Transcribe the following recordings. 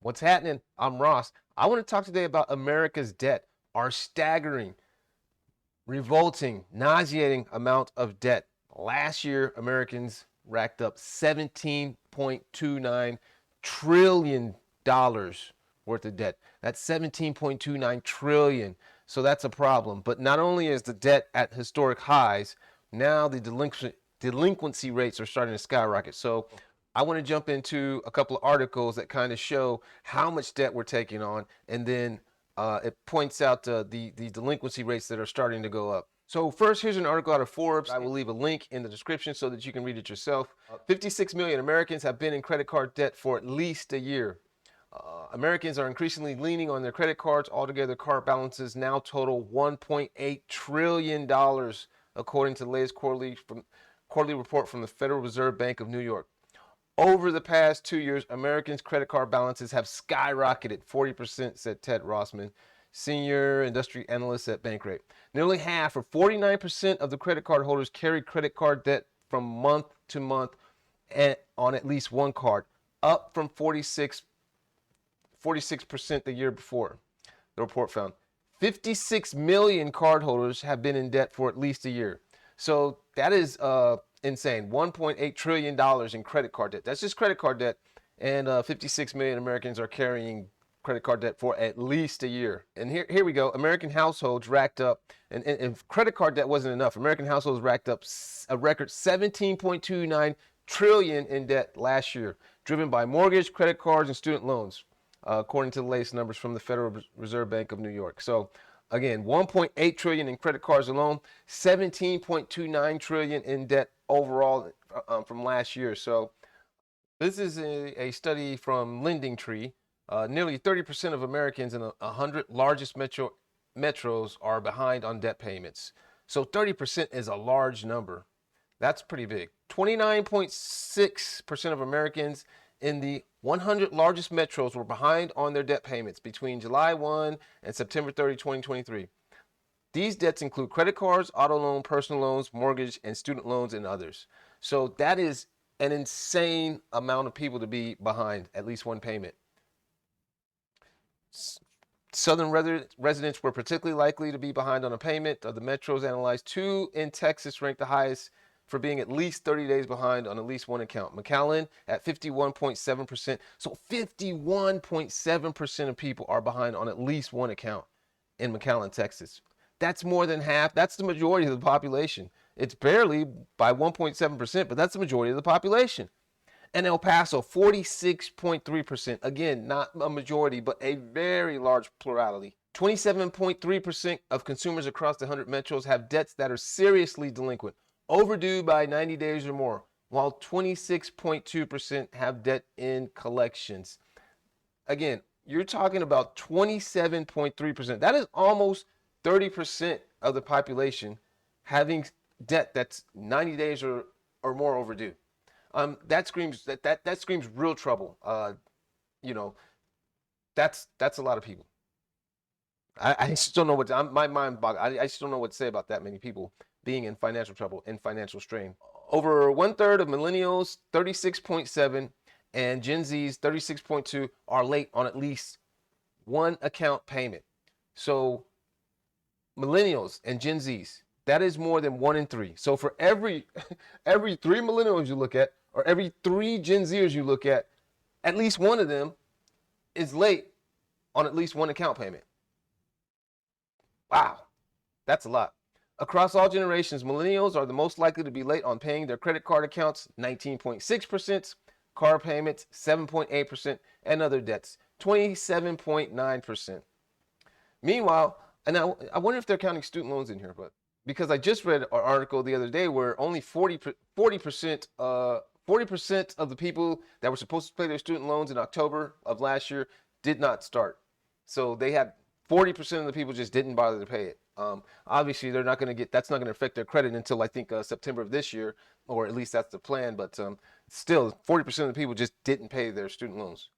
What's happening? I'm Ross. I want to talk today about America's debt, our staggering, revolting, nauseating amount of debt. Last year, Americans racked up $17.29 trillion worth of debt. That's 17.29 trillion. So that's a problem. But not only is the debt at historic highs, now the delinquency rates are starting to skyrocket. So I want to jump into a couple of articles that kind of show how much debt we're taking on, and then it points out the delinquency rates that are starting to go up. So first, here's an article out of Forbes. I will leave a link in the description so that you can read it yourself. 56 million Americans have been in credit card debt for at least a year. Americans are increasingly leaning on their credit cards. Altogether, card balances now total $1.8 trillion, according to the latest quarterly report from the Federal Reserve Bank of New York. Over the past 2 years, Americans' credit card balances have skyrocketed 40%, said Ted Rossman, senior industry analyst at Bankrate. Nearly half, or 49% of the credit card holders carry credit card debt from month to month on at least one card, up from 46% the year before, the report found. 56 million cardholders have been in debt for at least a year. So that is insane. $1.8 trillion in credit card debt. That's just credit card debt. And 56 million Americans are carrying credit card debt for at least a year. And here we go. American households racked up, and if credit card debt wasn't enough, American households racked up a record 17.29 trillion in debt last year, driven by mortgage, credit cards, and student loans, according to the latest numbers from the Federal Reserve Bank of New York. So again, 1.8 trillion in credit cards alone, 17.29 trillion in debt overall from last year. So this is a study from Lending Tree. Nearly 30% of Americans in the 100 largest metros are behind on debt payments. So 30% is a large number. That's pretty big. 29.6% of Americans in the 100 largest metros were behind on their debt payments between July 1 and September 30, 2023. These debts include credit cards, auto loan, personal loans, mortgage, and student loans, and others. So that is an insane amount of people to be behind at least one payment. Southern residents were particularly likely to be behind on a payment. Of the metros analyzed, 2 in Texas ranked the highest for being at least 30 days behind on at least one account. McAllen at 51.7%. So 51.7% of people are behind on at least one account in McAllen, Texas. That's more than half. That's the majority of the population. It's barely by 1.7%, but that's the majority of the population. And El Paso, 46.3%. Again, not a majority, but a very large plurality. 27.3% of consumers across the 100 metros have debts that are seriously delinquent, overdue by 90 days or more, while 26.2% have debt in collections. Again, you're talking about 27.3%. That is almost 30% of the population having debt that's 90 days or more overdue. That screams that screams real trouble. You know, that's a lot of people. I just don't know what my mind boggles. I just don't know what to say about that many people being in financial trouble, in financial strain. Over 1/3 of millennials, 36.7, and Gen Zs, 36.2, are late on at least one account payment. So millennials and Gen Zs, that is more than 1 in 3. So for every 3 millennials you look at, or every 3 Gen Zers you look at least one of them is late on at least one account payment. Wow, that's a lot. Across all generations, millennials are the most likely to be late on paying their credit card accounts, 19.6%, car payments, 7.8%, and other debts, 27.9%. Meanwhile, and I wonder if they're counting student loans in here, but because I just read an article the other day where only 40% of the people that were supposed to pay their student loans in October of last year did not start. So they had 40% of the people just didn't bother to pay it. Obviously, they're not going to that's not going to affect their credit until I think September of this year, or at least that's the plan. But still, 40% of the people just didn't pay their student loans.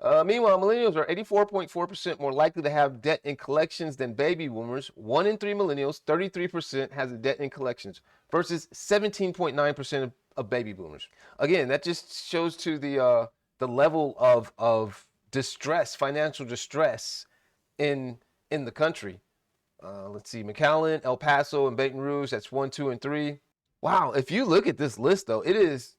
Meanwhile, millennials are 84.4% more likely to have debt in collections than baby boomers. 1 in 3 millennials, 33%, has a debt in collections versus 17.9% of baby boomers. Again, that just shows to the level of distress, financial distress in the country. Let's see, McAllen, El Paso, and Baton Rouge. That's 1, 2, and 3. Wow, if you look at this list, though, it is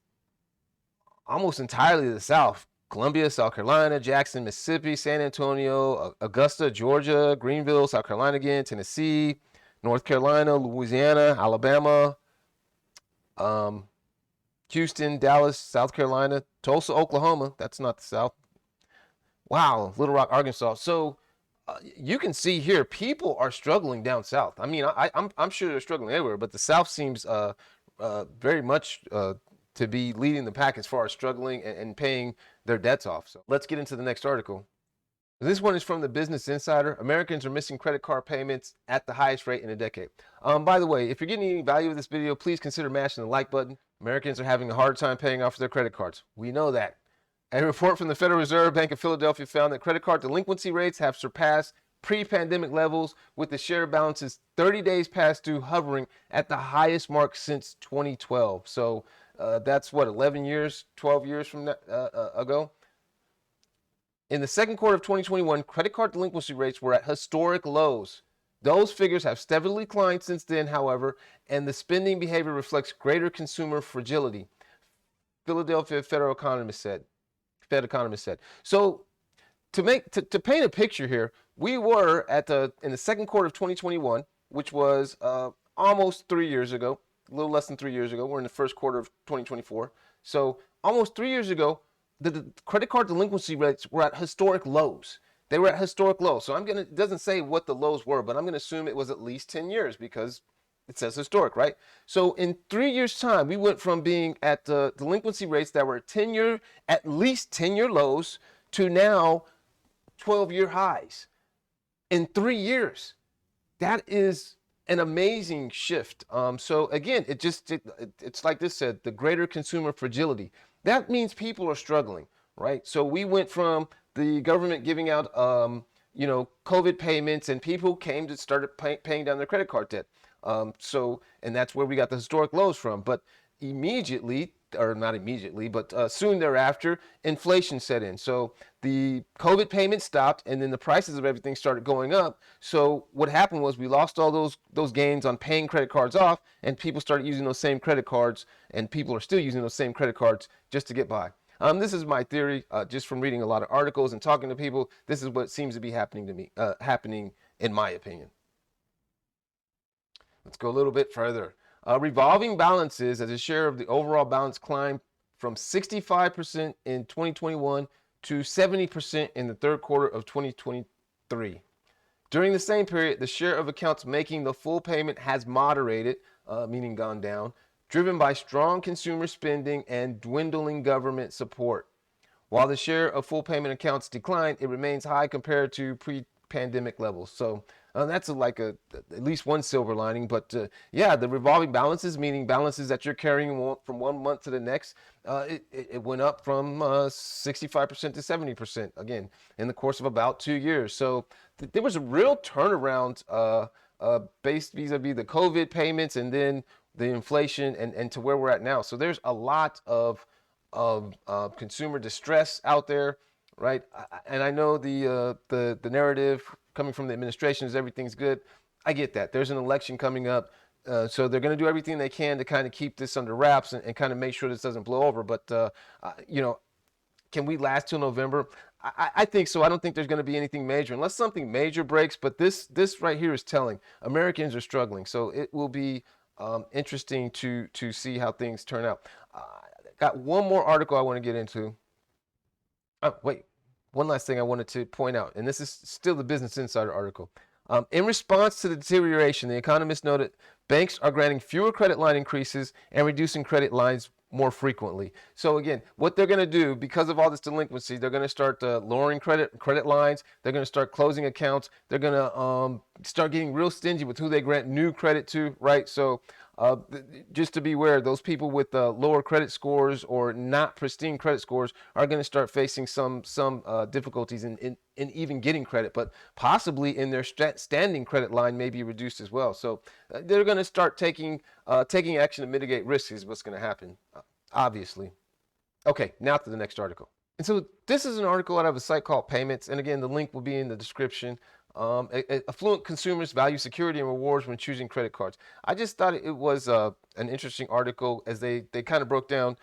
almost entirely the South. Columbia, South Carolina, Jackson, Mississippi, San Antonio, Augusta, Georgia, Greenville, South Carolina again, Tennessee, North Carolina, Louisiana, Alabama, um, Houston, Dallas, South Carolina, Tulsa, Oklahoma. That's not the South. Wow, Little Rock, Arkansas. So you can see here, people are struggling down south. I mean, I'm sure they're struggling everywhere, but the South seems very much to be leading the pack as far as struggling and paying their debts off. So let's get into the next article. This one is from the Business Insider. Americans are missing credit card payments at the highest rate in a decade. By the way, if you're getting any value of this video, please consider mashing the like button. Americans are having a hard time paying off their credit cards. We know that. A report from the Federal Reserve Bank of Philadelphia found that credit card delinquency rates have surpassed pre-pandemic levels, with the share of balances 30 days past due hovering at the highest mark since 2012. So that's what, 11 years, 12 years from that, ago? In the second quarter of 2021, credit card delinquency rates were at historic lows. Those figures have steadily climbed since then, however, and the spending behavior reflects greater consumer fragility, Philadelphia Fed economist said. So to paint a picture here, we were in the second quarter of 2021, which was almost 3 years ago, a little less than 3 years ago. We're in the first quarter of 2024. So almost 3 years ago, the credit card delinquency rates were at historic lows. They were at historic lows. So it doesn't say what the lows were, but I'm gonna assume it was at least 10 years because it says historic, right? So in 3 years' time, we went from being at delinquency rates that were at least 10-year lows to now 12-year highs in 3 years. That is an amazing shift. So again, it's like this said, the greater consumer fragility. That means people are struggling, right? So we went from the government giving out, COVID payments, and people came to started paying down their credit card debt. And that's where we got the historic lows from. But immediately, or not immediately, but soon thereafter, inflation set in. So the COVID payments stopped, and then the prices of everything started going up. So what happened was we lost all those gains on paying credit cards off, and people started using those same credit cards, and people are still using those same credit cards just to get by. This is my theory, just from reading a lot of articles and talking to people. This is what seems to be happening to me, happening in my opinion. Let's go a little bit further. Revolving balances as a share of the overall balance climbed from 65% in 2021 to 70% in the third quarter of 2023. During the same period, the share of accounts making the full payment has moderated, meaning gone down, driven by strong consumer spending and dwindling government support. While the share of full payment accounts declined, it remains high compared to pre-pandemic levels. So that's at least one silver lining. But yeah, the revolving balances, meaning balances that you're carrying from 1 month to the next, it went up from 65% to 70%, again, in the course of about 2 years. So there was a real turnaround based vis-a-vis the COVID payments and then the inflation and to where we're at now. So there's a lot of consumer distress out there, right? And I know the narrative coming from the administration is everything's good. I get that. There's an election coming up, so they're going to do everything they can to kind of keep this under wraps and kind of make sure this doesn't blow over. But can we last till November? I think so. I don't think there's going to be anything major unless something major breaks. But this right here is telling. Americans are struggling, so it will be interesting to see how things turn out. Got one more article I want to get into. Oh, wait. One last thing I wanted to point out, and this is still the Business Insider article. In response to the deterioration, the economist noted banks are granting fewer credit line increases and reducing credit lines more frequently. So again, what they're going to do because of all this delinquency, they're going to start lowering credit lines. They're going to start closing accounts. They're going to start getting real stingy with who they grant new credit to, right? So just to be aware, those people with lower credit scores or not pristine credit scores are going to start facing some difficulties in even getting credit, but possibly in their standing credit line may be reduced as well. So they're going to start taking action to mitigate risks is what's going to happen, obviously. Okay, now to the next article. And so this is an article out of a site called Payments, and again, the link will be in the description. Affluent consumers value security and rewards when choosing credit cards. I just thought it was an interesting article as they kind of broke down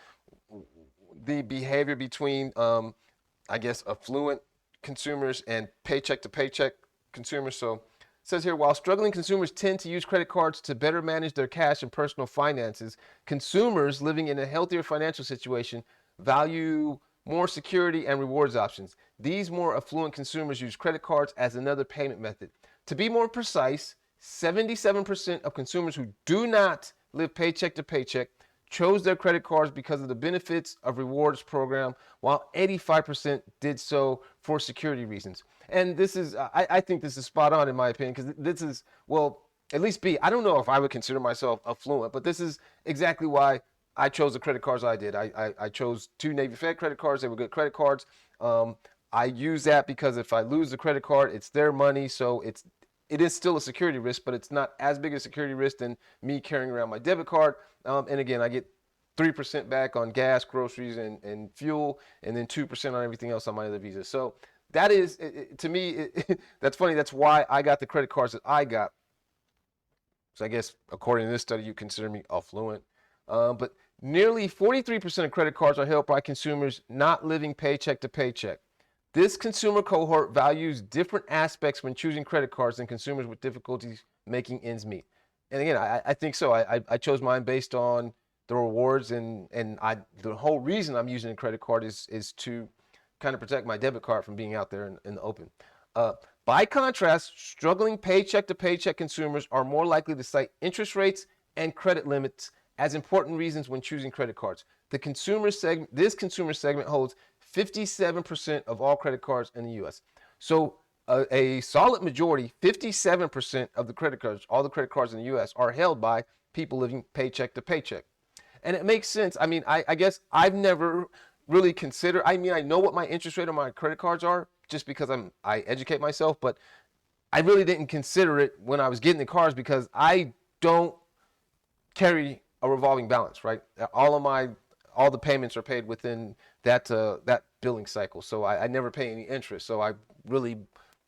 the behavior between, I guess, affluent consumers and paycheck to paycheck consumers. So it says here, while struggling consumers tend to use credit cards to better manage their cash and personal finances, consumers living in a healthier financial situation value more security and rewards options. These more affluent consumers use credit cards as another payment method. To be more precise, 77% of consumers who do not live paycheck to paycheck chose their credit cards because of the benefits of rewards program, while 85% did so for security reasons. And this is, I think this is spot on in my opinion, because this is, well, at least B, I don't know if I would consider myself affluent, but this is exactly why I chose the credit cards I did. I chose 2 Navy Fed credit cards. They were good credit cards. I use that because if I lose the credit card, it's their money, so it is still a security risk, but it's not as big a security risk than me carrying around my debit card. And again, I get 3% back on gas, groceries, and fuel, and then 2% on everything else on my other visas. So that is, to me, that's funny. That's why I got the credit cards that I got. So I guess according to this study, you consider me affluent. But nearly 43% of credit cards are held by consumers not living paycheck to paycheck. This consumer cohort values different aspects when choosing credit cards than consumers with difficulties making ends meet. And again, I think so. I chose mine based on the rewards, and the whole reason I'm using a credit card is to kind of protect my debit card from being out there in the open. By contrast, struggling paycheck to paycheck consumers are more likely to cite interest rates and credit limits as important reasons when choosing credit cards. This consumer segment holds 57% of all credit cards in the U.S. So a solid majority, 57% of the credit cards, all the credit cards in the U.S. are held by people living paycheck to paycheck. And it makes sense. I mean, I guess I've never really considered, I mean, I know what my interest rate on my credit cards are just because I educate myself, but I really didn't consider it when I was getting the cards because I don't carry a revolving balance, right? All the payments are paid within that billing cycle. So I never pay any interest. So I really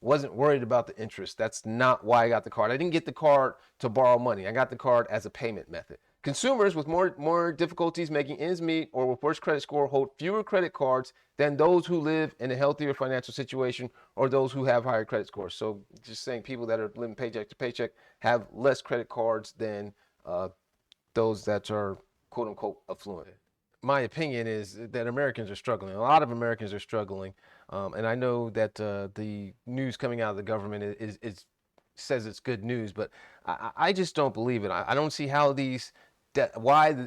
wasn't worried about the interest. That's not why I got the card. I didn't get the card to borrow money. I got the card as a payment method. Consumers with more difficulties making ends meet or with worse credit score hold fewer credit cards than those who live in a healthier financial situation or those who have higher credit scores. So just saying people that are living paycheck to paycheck have less credit cards than those that are quote unquote affluent. My opinion is that Americans are struggling. A lot of Americans are struggling. And I know that the news coming out of the government says it's good news, but I just don't believe it. I don't see how these debt,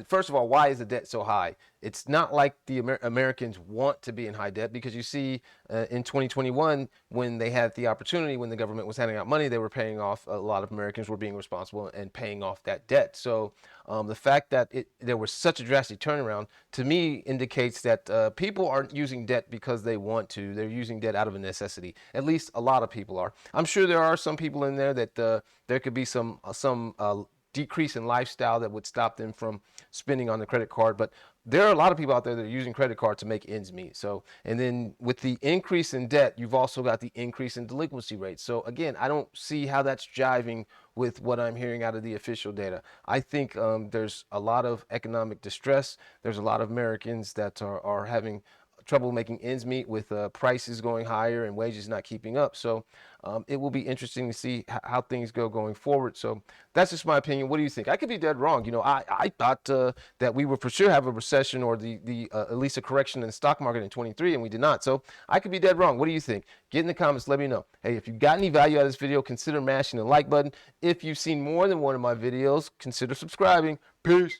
first of all, why is the debt so high? It's not like the Americans want to be in high debt, because you see in 2021, when they had the opportunity, when the government was handing out money, they were paying off, a lot of Americans were being responsible and paying off that debt. So the fact that there was such a drastic turnaround, to me, indicates that people aren't using debt because they want to. They're using debt out of a necessity. At least a lot of people are. I'm sure there are some people in there that there could be some decrease in lifestyle that would stop them from spending on the credit card. But there are a lot of people out there that are using credit card to make ends meet. So, and then with the increase in debt, you've also got the increase in delinquency rates. So again, I don't see how that's jiving with what I'm hearing out of the official data. I think there's a lot of economic distress. There's a lot of Americans that are having trouble making ends meet with prices going higher and wages not keeping up. So it will be interesting to see how things go going forward. So that's just my opinion. What do you think? I could be dead wrong. You know, I thought that we would for sure have a recession or the at least a correction in the stock market in 23, and we did not. So I could be dead wrong. What do you think? Get in the comments. Let me know. Hey, if you got any value out of this video, consider mashing the like button. If you've seen more than one of my videos, consider subscribing. Peace.